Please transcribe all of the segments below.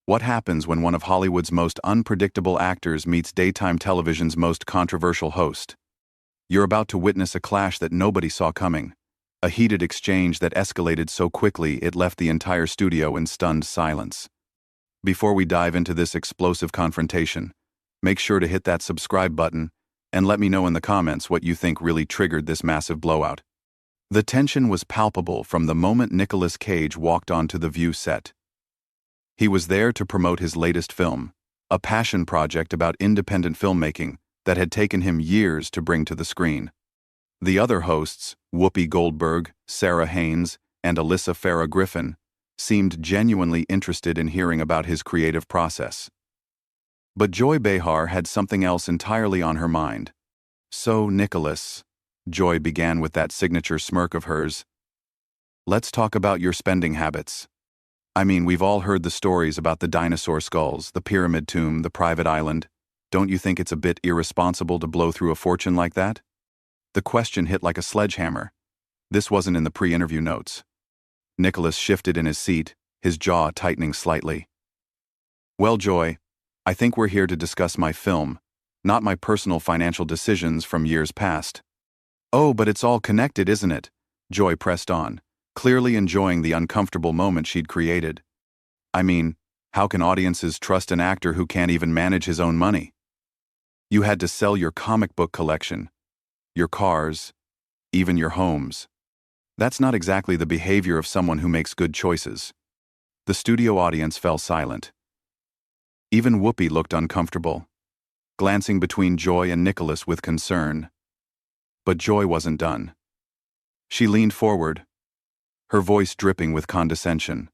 What happens when one of Hollywood's most unpredictable actors meets daytime television's most controversial host? You're about to witness a clash that nobody saw coming, a heated exchange that escalated so quickly it left the entire studio in stunned silence. Before we dive into this explosive confrontation, make sure to hit that subscribe button and let me know in the comments what you think really triggered this massive blowout. The tension was palpable from the moment Nicolas Cage walked onto the View set. He was there to promote his latest film, a passion project about independent filmmaking that had taken him years to bring to the screen. The other hosts, Whoopi Goldberg, Sarah Haynes, and Alyssa Farah Griffin, seemed genuinely interested in hearing about his creative process. But Joy Behar had something else entirely on her mind. "So, Nicholas," Joy began with that signature smirk of hers, "let's talk about your spending habits. I mean, we've all heard the stories about the dinosaur skulls, the pyramid tomb, the private island. Don't you think it's a bit irresponsible to blow through a fortune like that?" The question hit like a sledgehammer. This wasn't in the pre-interview notes. Nicholas shifted in his seat, his jaw tightening slightly. "Well, Joy, I think we're here to discuss my film, not my personal financial decisions from years past." "Oh, but it's all connected, isn't it?" Joy pressed on, clearly enjoying the uncomfortable moment she'd created. "I mean, how can audiences trust an actor who can't even manage his own money? You had to sell your comic book collection, your cars, even your homes. That's not exactly the behavior of someone who makes good choices." The studio audience fell silent. Even Whoopi looked uncomfortable, glancing between Joy and Nicholas with concern. But Joy wasn't done. She leaned forward, her voice dripping with condescension.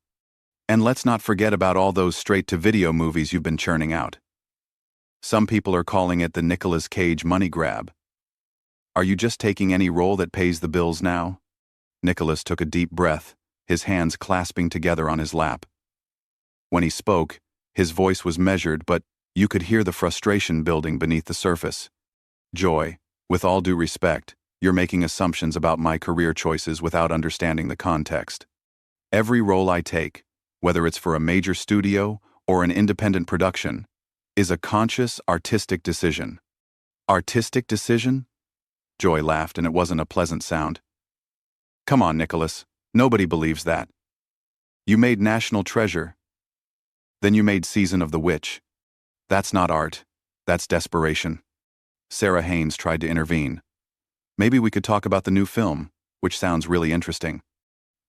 "And let's not forget about all those straight-to-video movies you've been churning out. Some people are calling it the Nicolas Cage money grab. Are you just taking any role that pays the bills now?" Nicholas took a deep breath, his hands clasping together on his lap. When he spoke, his voice was measured, but you could hear the frustration building beneath the surface. "Joy, with all due respect, you're making assumptions about my career choices without understanding the context. Every role I take, whether it's for a major studio or an independent production, is a conscious, artistic decision." "Artistic decision?" Joy laughed, and it wasn't a pleasant sound. "Come on, Nicholas, nobody believes that. You made National Treasure. Then you made Season of the Witch. That's not art, that's desperation." Sarah Haynes tried to intervene. "Maybe we could talk about the new film, which sounds really interesting."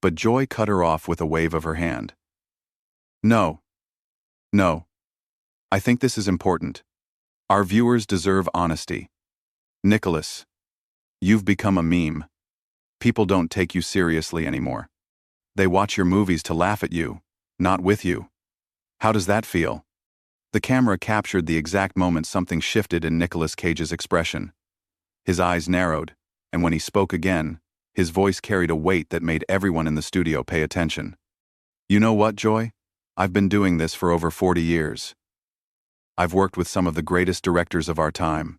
But Joy cut her off with a wave of her hand. No. I think this is important. Our viewers deserve honesty. Nicholas, you've become a meme. People don't take you seriously anymore. They watch your movies to laugh at you, not with you. How does that feel?" The camera captured the exact moment something shifted in Nicolas Cage's expression. His eyes narrowed, and when he spoke again, his voice carried a weight that made everyone in the studio pay attention. "You know what, Joy? I've been doing this for over 40 years. I've worked with some of the greatest directors of our time.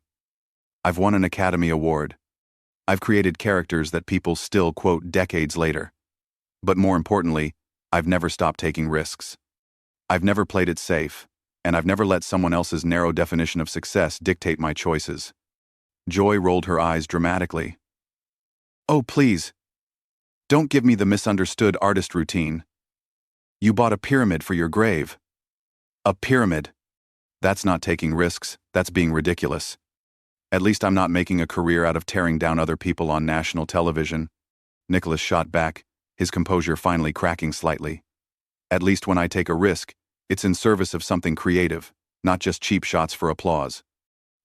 I've won an Academy Award. I've created characters that people still quote decades later. But more importantly, I've never stopped taking risks. I've never played it safe, and I've never let someone else's narrow definition of success dictate my choices." Joy rolled her eyes dramatically. "Oh, please. Don't give me the misunderstood artist routine. You bought a pyramid for your grave." "A pyramid? That's not taking risks, that's being ridiculous. At least I'm not making a career out of tearing down other people on national television." Nicholas shot back, his composure finally cracking slightly. "At least when I take a risk, it's in service of something creative, not just cheap shots for applause."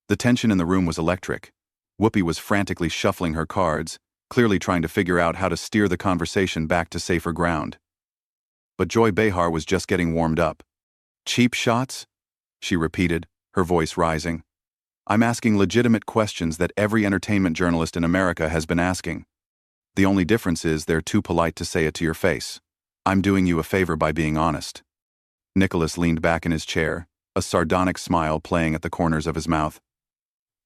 The tension in the room was electric. Whoopi was frantically shuffling her cards, clearly trying to figure out how to steer the conversation back to safer ground. But Joy Behar was just getting warmed up. "Cheap shots?" she repeated, her voice rising. "I'm asking legitimate questions that every entertainment journalist in America has been asking. The only difference is they're too polite to say it to your face. I'm doing you a favor by being honest." Nicholas leaned back in his chair, a sardonic smile playing at the corners of his mouth.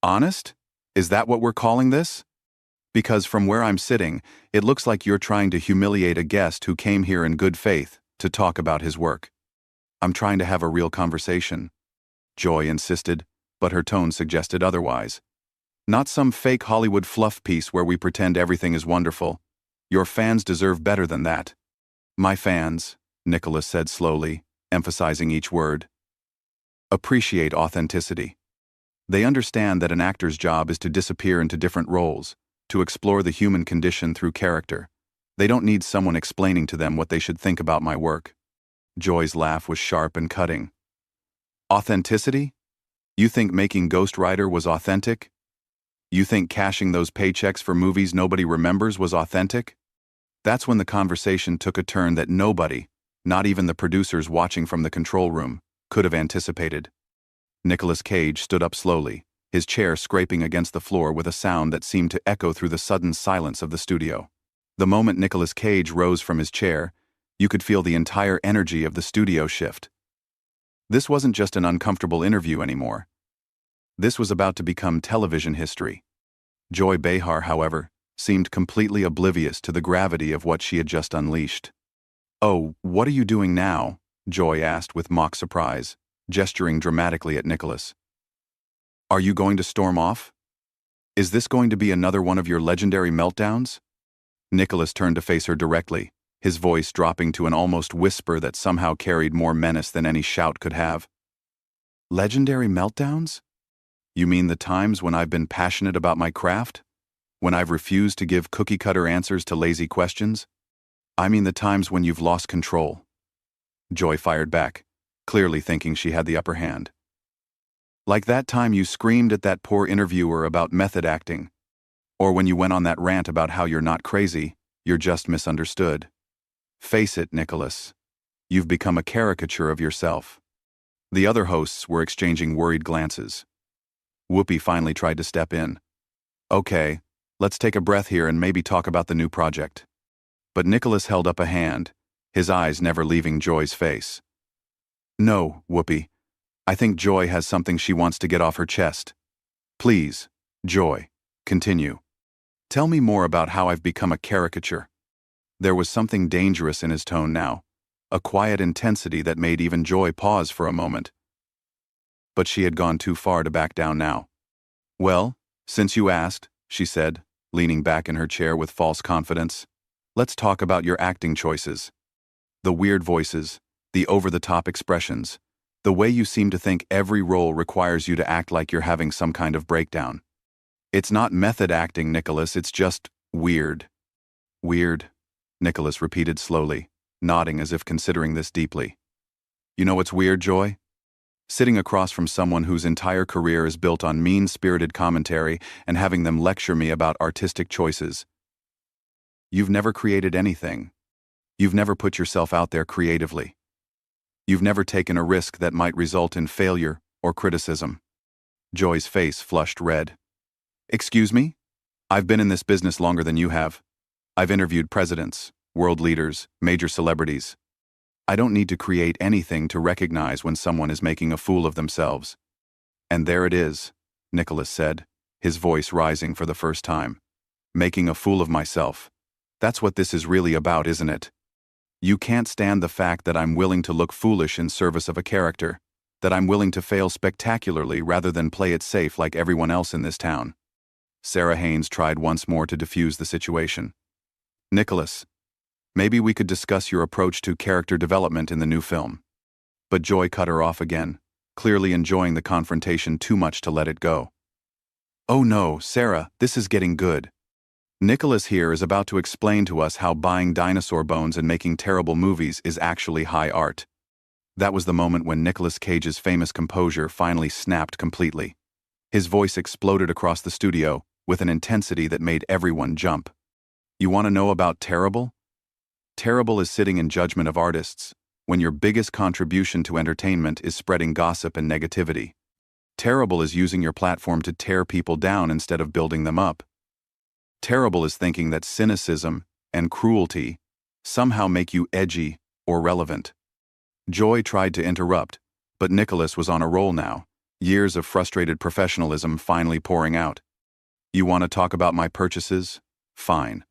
"Honest? Is that what we're calling this? Because from where I'm sitting, it looks like you're trying to humiliate a guest who came here in good faith to talk about his work." I'm trying to have a real conversation, Joy insisted, but her tone suggested otherwise. Not some fake Hollywood fluff piece where we pretend everything is wonderful. Your fans deserve better than that. My fans, Nicholas said slowly, emphasizing each word, appreciate authenticity. They understand that an actor's job is to disappear into different roles, to explore the human condition through character. They don't need someone explaining to them what they should think about my work. Joy's laugh was sharp and cutting. Authenticity? You think making Ghost Rider was authentic? You think cashing those paychecks for movies nobody remembers was authentic? That's when the conversation took a turn that nobody, not even the producers watching from the control room, could have anticipated. Nicolas Cage stood up slowly, his chair scraping against the floor with a sound that seemed to echo through the sudden silence of the studio. The moment Nicolas Cage rose from his chair, you could feel the entire energy of the studio shift. This wasn't just an uncomfortable interview anymore. This was about to become television history. Joy Behar, however, seemed completely oblivious to the gravity of what she had just unleashed. "Oh, what are you doing now?" Joy asked with mock surprise, gesturing dramatically at Nicholas. "Are you going to storm off? Is this going to be another one of your legendary meltdowns?" Nicholas turned to face her directly, his voice dropping to an almost whisper that somehow carried more menace than any shout could have. "Legendary meltdowns? You mean the times when I've been passionate about my craft? When I've refused to give cookie-cutter answers to lazy questions? I mean the times when you've lost control." Joy fired back, clearly thinking she had the upper hand. "Like that time you screamed at that poor interviewer about method acting. Or when you went on that rant about how you're not crazy, you're just misunderstood. Face it, Nicholas. You've become a caricature of yourself." The other hosts were exchanging worried glances. Whoopi finally tried to step in. "Okay, let's take a breath here and maybe talk about the new project." But Nicholas held up a hand, his eyes never leaving Joy's face. "No, Whoopi. I think Joy has something she wants to get off her chest. Please, Joy, continue. Tell me more about how I've become a caricature." There was something dangerous in his tone now, a quiet intensity that made even Joy pause for a moment. But she had gone too far to back down now. "Well, since you asked," she said, leaning back in her chair with false confidence, "let's talk about your acting choices. The weird voices, the over-the-top expressions, the way you seem to think every role requires you to act like you're having some kind of breakdown. It's not method acting, Nicholas, it's just weird." "Weird," Nicholas repeated slowly, nodding as if considering this deeply. "You know what's weird, Joy? Sitting across from someone whose entire career is built on mean-spirited commentary and having them lecture me about artistic choices. You've never created anything. You've never put yourself out there creatively. You've never taken a risk that might result in failure or criticism." Joy's face flushed red. "Excuse me? I've been in this business longer than you have. I've interviewed presidents, world leaders, major celebrities. I don't need to create anything to recognize when someone is making a fool of themselves." "And there it is," Nicholas said, his voice rising for the first time. "Making a fool of myself. That's what this is really about, isn't it? You can't stand the fact that I'm willing to look foolish in service of a character, that I'm willing to fail spectacularly rather than play it safe like everyone else in this town." Sarah Haynes tried once more to diffuse the situation. "Nicholas, maybe we could discuss your approach to character development in the new film." But Joy cut her off again, clearly enjoying the confrontation too much to let it go. "Oh no, Sarah, this is getting good. Nicholas here is about to explain to us how buying dinosaur bones and making terrible movies is actually high art." That was the moment when Nicolas Cage's famous composure finally snapped completely. His voice exploded across the studio with an intensity that made everyone jump. "You want to know about terrible? Terrible is sitting in judgment of artists, when your biggest contribution to entertainment is spreading gossip and negativity. Terrible is using your platform to tear people down instead of building them up. Terrible is thinking that cynicism and cruelty somehow make you edgy or relevant." Joy tried to interrupt, but Nicholas was on a roll now, years of frustrated professionalism finally pouring out. "You want to talk about my purchases? Fine.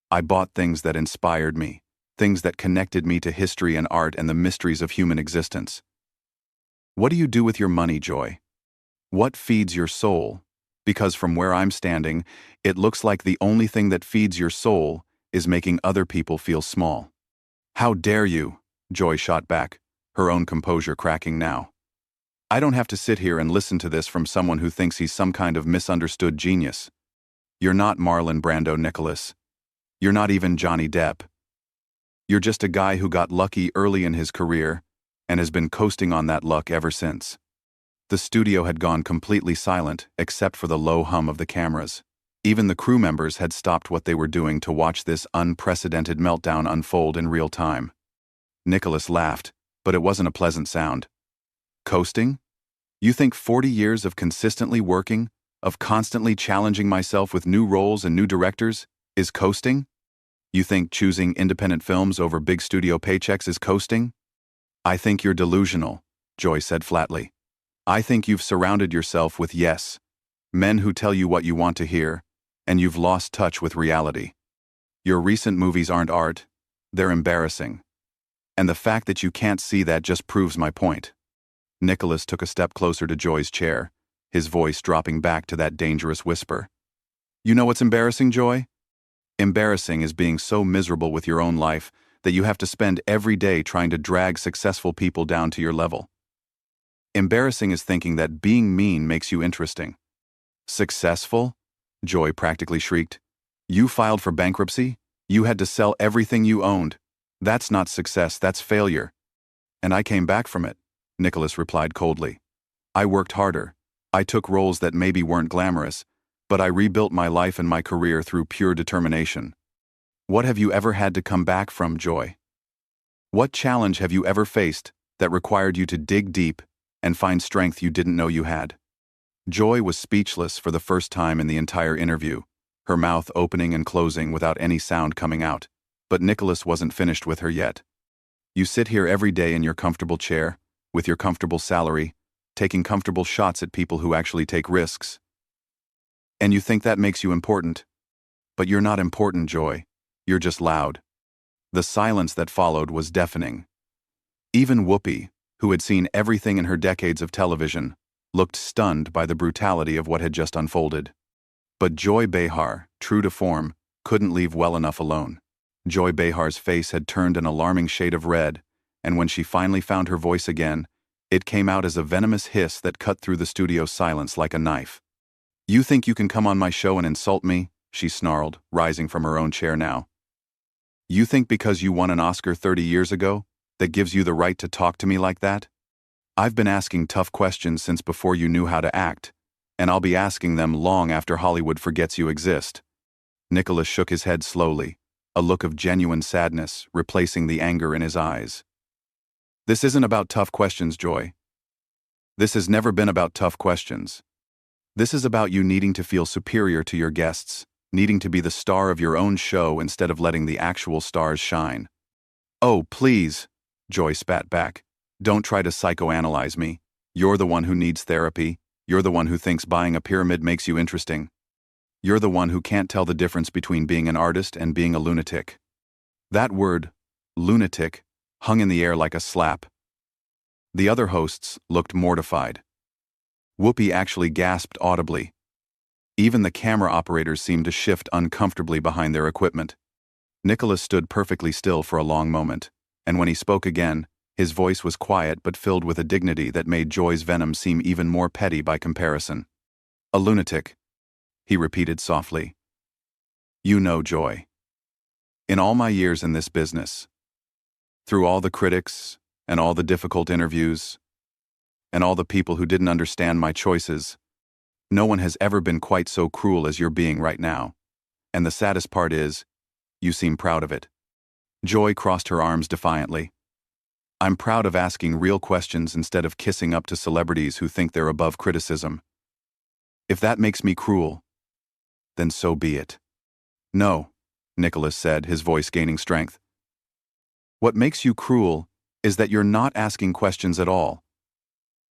I bought things that inspired me, things that connected me to history and art and the mysteries of human existence. What do you do with your money, Joy? What feeds your soul? Because from where I'm standing, it looks like the only thing that feeds your soul is making other people feel small. How dare you? Joy shot back, her own composure cracking now. I don't have to sit here and listen to this from someone who thinks he's some kind of misunderstood genius. You're not Marlon Brando, Nicholas. You're not even Johnny Depp. You're just a guy who got lucky early in his career and has been coasting on that luck ever since. The studio had gone completely silent except for the low hum of the cameras. Even the crew members had stopped what they were doing to watch this unprecedented meltdown unfold in real time. Nicholas laughed, but it wasn't a pleasant sound. Coasting? You think 40 years of consistently working, of constantly challenging myself with new roles and new directors, is coasting? You think choosing independent films over big studio paychecks is coasting? I think you're delusional, Joy said flatly. I think you've surrounded yourself with men who tell you what you want to hear, and you've lost touch with reality. Your recent movies aren't art, they're embarrassing. And the fact that you can't see that just proves my point. Nicholas took a step closer to Joy's chair, his voice dropping back to that dangerous whisper. You know what's embarrassing, Joy? Embarrassing is being so miserable with your own life that you have to spend every day trying to drag successful people down to your level. Embarrassing is thinking that being mean makes you interesting. Successful? Joy practically shrieked. You filed for bankruptcy? You had to sell everything you owned. That's not success, that's failure. And I came back from it, Nicholas replied coldly. I worked harder. I took roles that maybe weren't glamorous, but I rebuilt my life and my career through pure determination. What have you ever had to come back from, Joy? What challenge have you ever faced that required you to dig deep and find strength you didn't know you had? Joy was speechless for the first time in the entire interview, her mouth opening and closing without any sound coming out. But Nicholas wasn't finished with her yet. You sit here every day in your comfortable chair, with your comfortable salary, taking comfortable shots at people who actually take risks. And you think that makes you important. But you're not important, Joy. You're just loud. The silence that followed was deafening. Even Whoopi, who had seen everything in her decades of television, looked stunned by the brutality of what had just unfolded. But Joy Behar, true to form, couldn't leave well enough alone. Joy Behar's face had turned an alarming shade of red, and when she finally found her voice again, it came out as a venomous hiss that cut through the studio's silence like a knife. You think you can come on my show and insult me? She snarled, rising from her own chair now. You think because you won an Oscar 30 years ago, that gives you the right to talk to me like that? I've been asking tough questions since before you knew how to act, and I'll be asking them long after Hollywood forgets you exist. Nicholas shook his head slowly, a look of genuine sadness replacing the anger in his eyes. This isn't about tough questions, Joy. This has never been about tough questions. This is about you needing to feel superior to your guests, needing to be the star of your own show instead of letting the actual stars shine. Oh, please, Joy spat back. Don't try to psychoanalyze me. You're the one who needs therapy. You're the one who thinks buying a pyramid makes you interesting. You're the one who can't tell the difference between being an artist and being a lunatic. That word, lunatic, hung in the air like a slap. The other hosts looked mortified. Whoopi actually gasped audibly. Even the camera operators seemed to shift uncomfortably behind their equipment. Nicholas stood perfectly still for a long moment, and when he spoke again, his voice was quiet but filled with a dignity that made Joy's venom seem even more petty by comparison. A lunatic, he repeated softly. You know, Joy. In all my years in this business, through all the critics and all the difficult interviews and all the people who didn't understand my choices, no one has ever been quite so cruel as you're being right now. And the saddest part is, you seem proud of it. Joy crossed her arms defiantly. I'm proud of asking real questions instead of kissing up to celebrities who think they're above criticism. If that makes me cruel, then so be it. No, Nicholas said, his voice gaining strength. What makes you cruel is that you're not asking questions at all.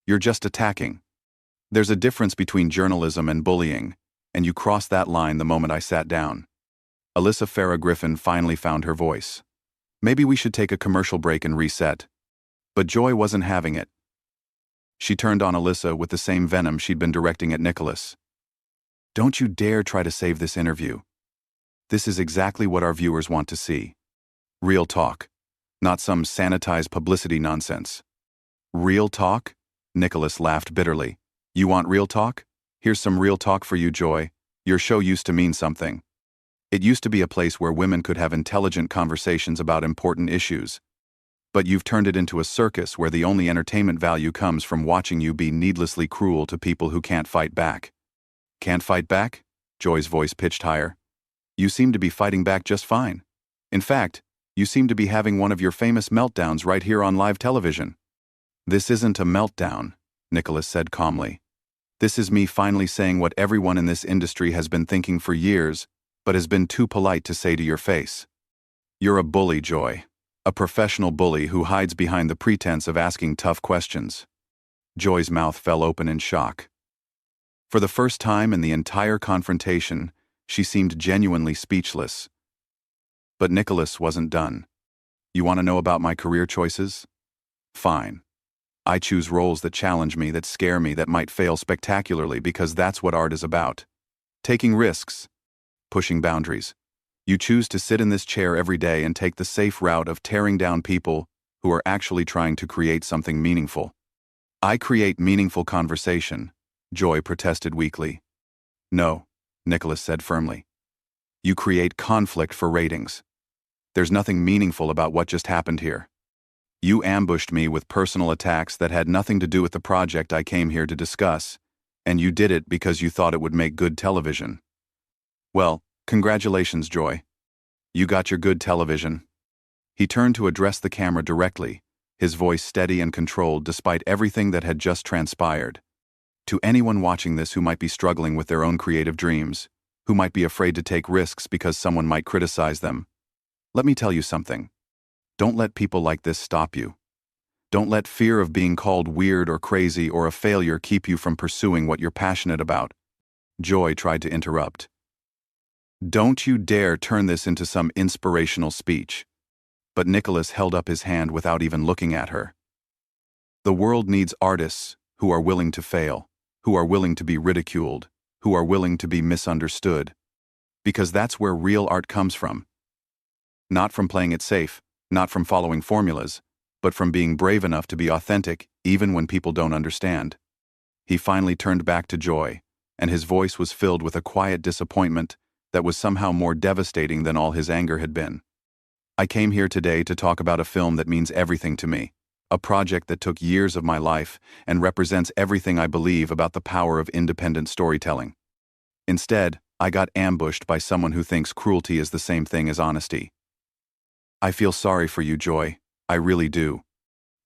You're just attacking. There's a difference between journalism and bullying, and you crossed that line the moment I sat down. Alyssa Farah Griffin finally found her voice. Maybe we should take a commercial break and reset. But Joy wasn't having it. She turned on Alyssa with the same venom she'd been directing at Nicholas. Don't you dare try to save this interview. This is exactly what our viewers want to see. Real talk. Not some sanitized publicity nonsense. Real talk? Nicholas laughed bitterly. You want real talk? Here's some real talk for you, Joy. Your show used to mean something. It used to be a place where women could have intelligent conversations about important issues. But you've turned it into a circus where the only entertainment value comes from watching you be needlessly cruel to people who can't fight back. Can't fight back? Joy's voice pitched higher. You seem to be fighting back just fine. In fact, you seem to be having one of your famous meltdowns right here on live television. This isn't a meltdown, Nicholas said calmly. This is me finally saying what everyone in this industry has been thinking for years, but has been too polite to say to your face. You're a bully, Joy. A professional bully who hides behind the pretense of asking tough questions. Joy's mouth fell open in shock. For the first time in the entire confrontation, she seemed genuinely speechless. But Nicholas wasn't done. You want to know about my career choices? Fine. I choose roles that challenge me, that scare me, that might fail spectacularly because that's what art is about. Taking risks. Pushing boundaries. You choose to sit in this chair every day and take the safe route of tearing down people who are actually trying to create something meaningful. I create meaningful conversation, Joy protested weakly. No, Nicholas said firmly. You create conflict for ratings. There's nothing meaningful about what just happened here. You ambushed me with personal attacks that had nothing to do with the project I came here to discuss, and you did it because you thought it would make good television. Well, congratulations, Joy. You got your good television. He turned to address the camera directly, his voice steady and controlled despite everything that had just transpired. To anyone watching this who might be struggling with their own creative dreams, who might be afraid to take risks because someone might criticize them, let me tell you something. Don't let people like this stop you. Don't let fear of being called weird or crazy or a failure keep you from pursuing what you're passionate about. Joy tried to interrupt. Don't you dare turn this into some inspirational speech. But Nicholas held up his hand without even looking at her. The world needs artists who are willing to fail, who are willing to be ridiculed, who are willing to be misunderstood. Because that's where real art comes from. Not from playing it safe, not from following formulas, but from being brave enough to be authentic even when people don't understand. He finally turned back to Joy, and his voice was filled with a quiet disappointment that was somehow more devastating than all his anger had been. I came here today to talk about a film that means everything to me, a project that took years of my life and represents everything I believe about the power of independent storytelling. Instead, I got ambushed by someone who thinks cruelty is the same thing as honesty. I feel sorry for you, Joy. I really do.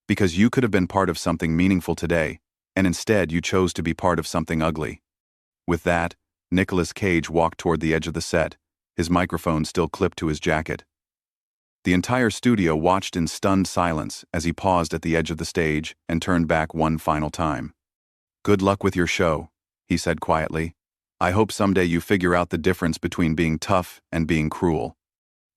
Because you could have been part of something meaningful today, and instead you chose to be part of something ugly. With that, Nicolas Cage walked toward the edge of the set, his microphone still clipped to his jacket. The entire studio watched in stunned silence as he paused at the edge of the stage and turned back one final time. Good luck with your show, he said quietly. I hope someday you figure out the difference between being tough and being cruel.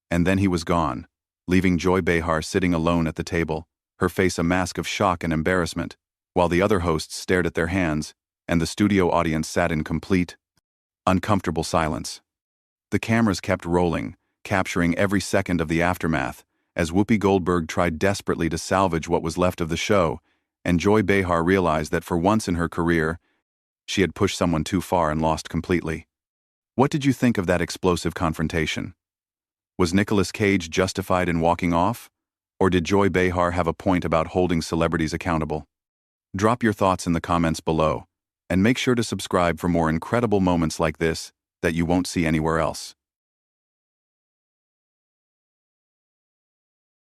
And then he was gone, leaving Joy Behar sitting alone at the table, her face a mask of shock and embarrassment, while the other hosts stared at their hands, and the studio audience sat in complete, uncomfortable silence. The cameras kept rolling, capturing every second of the aftermath, as Whoopi Goldberg tried desperately to salvage what was left of the show, and Joy Behar realized that for once in her career, she had pushed someone too far and lost completely. What did you think of that explosive confrontation? Was Nicolas Cage justified in walking off? Or did Joy Behar have a point about holding celebrities accountable? Drop your thoughts in the comments below, and make sure to subscribe for more incredible moments like this that you won't see anywhere else.